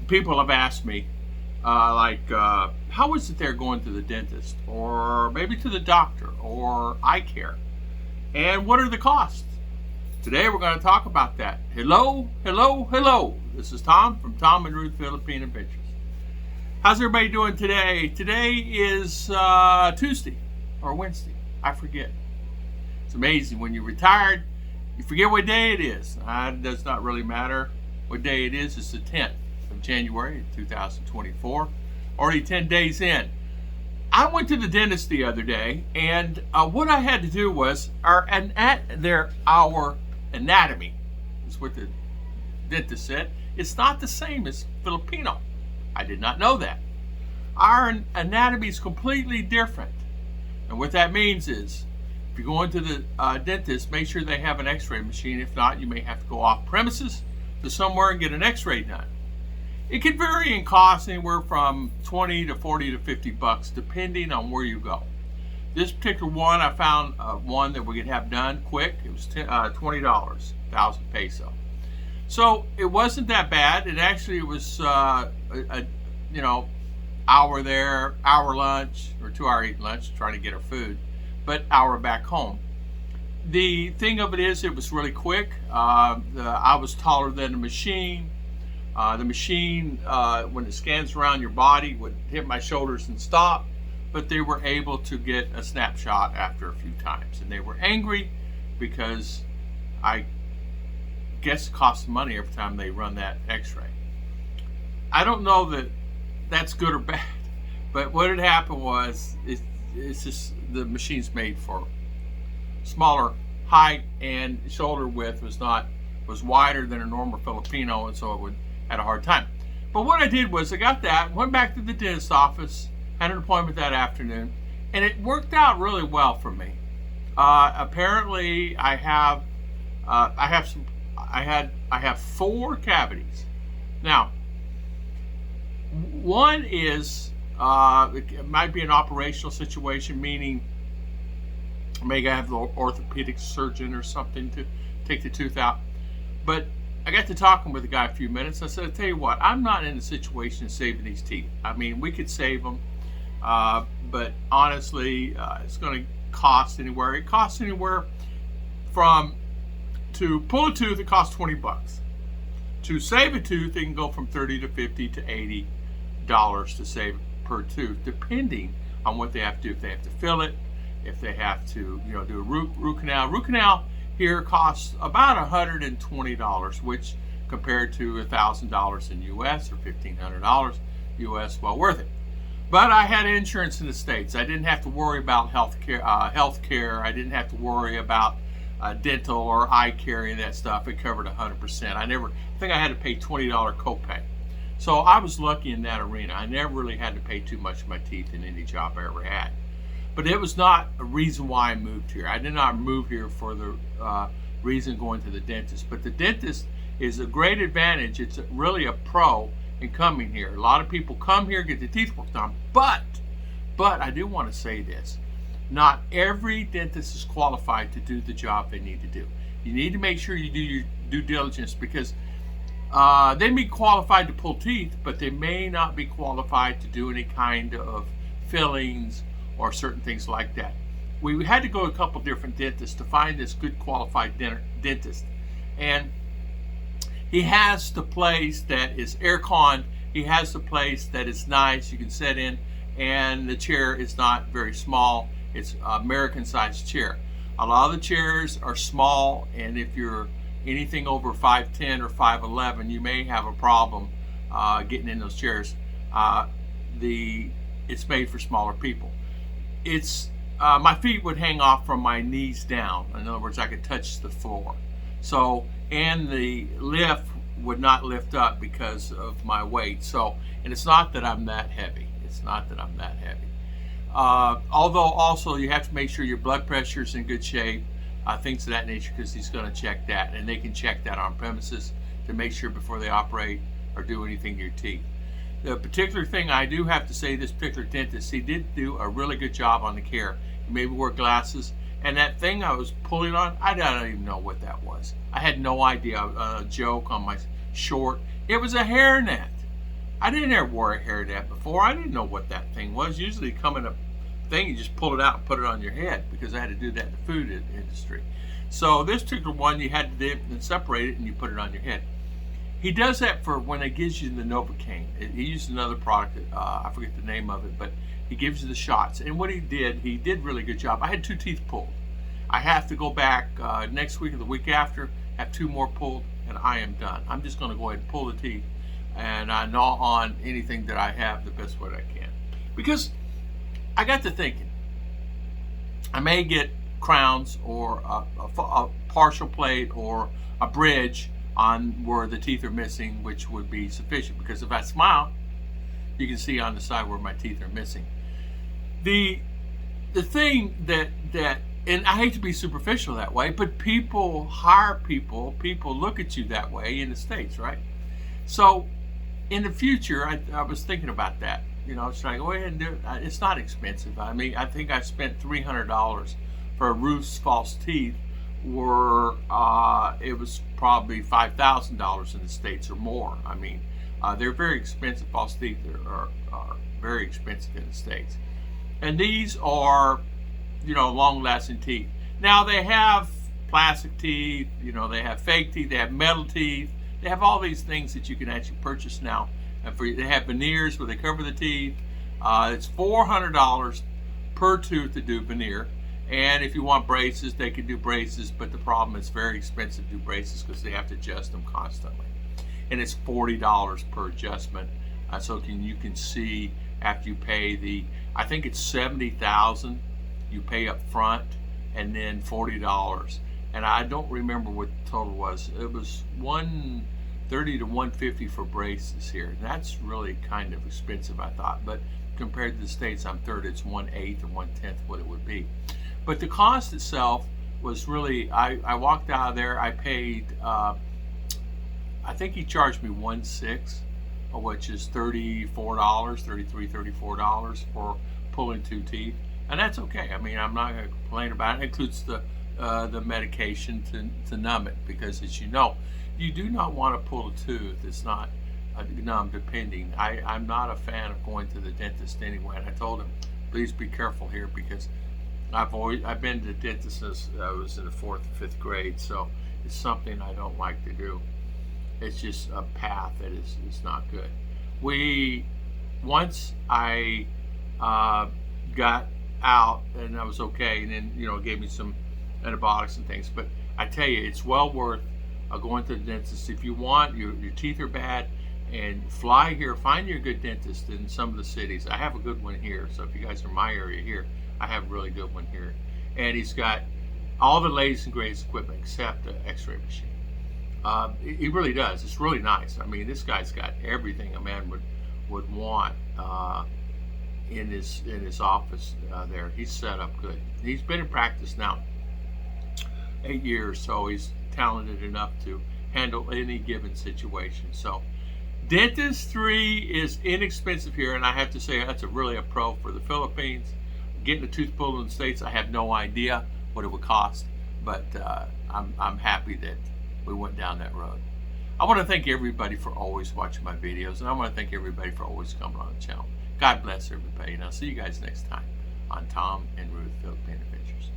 People have asked me, how is it they're going to the dentist, or maybe to the doctor, or eye care, and what are the costs? Today we're going to talk about that. Hello, hello, hello. This is Tom from Tom and Ruth Philippine Adventures. How's everybody doing today? Today is Tuesday or Wednesday. I forget. It's amazing. When you're retired, you forget what day it is. It does not really matter what day it is. It's the 10th of January 2024. Already 10 days in. I went to the dentist the other day, and what I had to do was our anatomy is what the dentist said. It's not the same as Filipino. I did not know that. Our anatomy is completely different. And what that means is, if you're going to the dentist, make sure they have an x-ray machine. If not, you may have to go off premises to somewhere and get an x-ray done. It can vary in cost anywhere from 20 to 40 to 50 bucks, depending on where you go. This particular one, I found one that we could have done quick. It was $20, 1,000 peso. So it wasn't that bad. It actually was hour there, hour lunch, or 2-hour eating lunch, trying to get our food, but hour back home. The thing of it is, it was really quick. I was taller than the machine. The machine, when it scans around your body, would hit my shoulders and stop, but they were able to get a snapshot after a few times. And they were angry because I guess it costs money every time they run that x-ray. I don't know that that's good or bad, but what had happened was it's just the machine's made for smaller height, and shoulder width was wider than a normal Filipino, and so it had a hard time. But what I did was I got that, went back to the dentist office, had an appointment that afternoon, and it worked out really well for me. Apparently, I have 4 cavities. Now, one is it might be an operational situation, meaning maybe I have the orthopedic surgeon or something to take the tooth out. But I got to talking with the guy a few minutes. I said, I'll tell you what, I'm not in a situation of saving these teeth. I mean, we could save them, but honestly, it's going to cost anywhere. It costs anywhere to pull a tooth, it costs 20 bucks. To save a tooth, it can go from 30 to 50 to $80 to save per tooth, depending on what they have to do. If they have to fill it, if they have to, do a root canal. Root canal here costs about $120, which compared to $1,000 in US or $1,500 US, well worth it. But I had insurance in the States. I didn't have to worry about health care. I didn't have to worry about dental or eye care and that stuff. It covered 100%. I think I had to pay $20 copay. So I was lucky in that arena. I never really had to pay too much for my teeth in any job I ever had. But it was not a reason why I moved here. I did not move here for the reason going to the dentist. But the dentist is a great advantage. It's really a pro in coming here. A lot of people come here, get their teeth worked on. But I do want to say this. Not every dentist is qualified to do the job they need to do. You need to make sure you do your due diligence, because they may be qualified to pull teeth, but they may not be qualified to do any kind of fillings or certain things like that. We had to go to a couple different dentists to find this good qualified dentist. And he has the place that is air-conned. He has the place that is nice, you can sit in, and the chair is not very small. It's an American-sized chair. A lot of the chairs are small, and if you're anything over 5'10" or 5'11", you may have a problem getting in those chairs. It's made for smaller people. My feet would hang off from my knees down. In other words, I could touch the floor. And the lift would not lift up because of my weight. And it's not that I'm that heavy. Although also you have to make sure your blood pressure is in good shape, things of that nature, because he's going to check that, and they can check that on premises to make sure before they operate or do anything to your teeth. The particular thing I do have to say, this particular dentist, he did do a really good job on the care. He made me wear glasses, and that thing I was pulling on, I don't even know what that was. I had no idea. A joke on my short. It was a hairnet. I didn't ever wear a hair net before. I didn't know what that thing was. Usually come in a thing, you just pull it out and put it on your head, because I had to do that in the food industry. So this particular one, you had to dip and separate it and you put it on your head. He does that for when it gives you the Novocaine. He used another product, I forget the name of it, but he gives you the shots. And what he did really good job. I had 2 teeth pulled. I have to go back next week or the week after, have 2 more pulled, and I am done. I'm just going to go ahead and pull the teeth and I gnaw on anything that I have the best way I can. Because I got to thinking, I may get crowns or a partial plate or a bridge on where the teeth are missing, which would be sufficient, because if I smile, you can see on the side where my teeth are missing. The thing that and I hate to be superficial that way, but people hire people look at you that way in the States, right? So in the future, I was thinking about that. Should I go ahead and do it? It's not expensive. I mean, I think I spent $300 for Ruth's false teeth, where it was probably $5,000 in the States or more. I mean, they're very expensive. False teeth are very expensive in the States. And these are, long-lasting teeth. Now, they have plastic teeth, they have fake teeth, they have metal teeth. They have all these things that you can actually purchase now. And they have veneers where they cover the teeth. It's $400 per tooth to do veneer. And if you want braces, they can do braces, but the problem is very expensive to do braces because they have to adjust them constantly. And it's $40 per adjustment. So you can see after you pay I think it's $70,000 you pay up front, and then $40. And I don't remember what the total was. It was $130 to $150 for braces here. And that's really kind of expensive, I thought. But compared to the States, I'm third. It's 1/8 or 1/10 what it would be. But the cost itself was really, I walked out of there, I paid, I think he charged me $1.6, which is $34, $33, $34 for pulling 2 teeth. And that's okay. I mean, I'm not going to complain about it. It includes the medication to numb it, because as you know, you do not want to pull a tooth that's not numb depending. I'm not a fan of going to the dentist anyway, and I told him, please be careful here, because I've been to the dentist since I was in the 4th or 5th grade, so it's something I don't like to do. It's just a path that is not good. Once I got out and I was okay, and then gave me some antibiotics and things. But I tell you, it's well worth going to the dentist if you want. Your teeth are bad, and fly here. Find your good dentist in some of the cities. I have a good one here, so if you guys are in my area here, I have a really good one here. And he's got all the latest and greatest equipment except the x-ray machine. He really does. It's really nice. I mean, this guy's got everything a man would want in his office there. He's set up good. He's been in practice now 8 years, so he's talented enough to handle any given situation. So dentistry is inexpensive here, and I have to say that's really a pro for the Philippines. Getting a tooth pulled in the States, I have no idea what it would cost, but I'm happy that we went down that road. I want to thank everybody for always watching my videos, and I want to thank everybody for always coming on the channel. God bless everybody, and I'll see you guys next time on Tom and Ruth Philippine Adventures.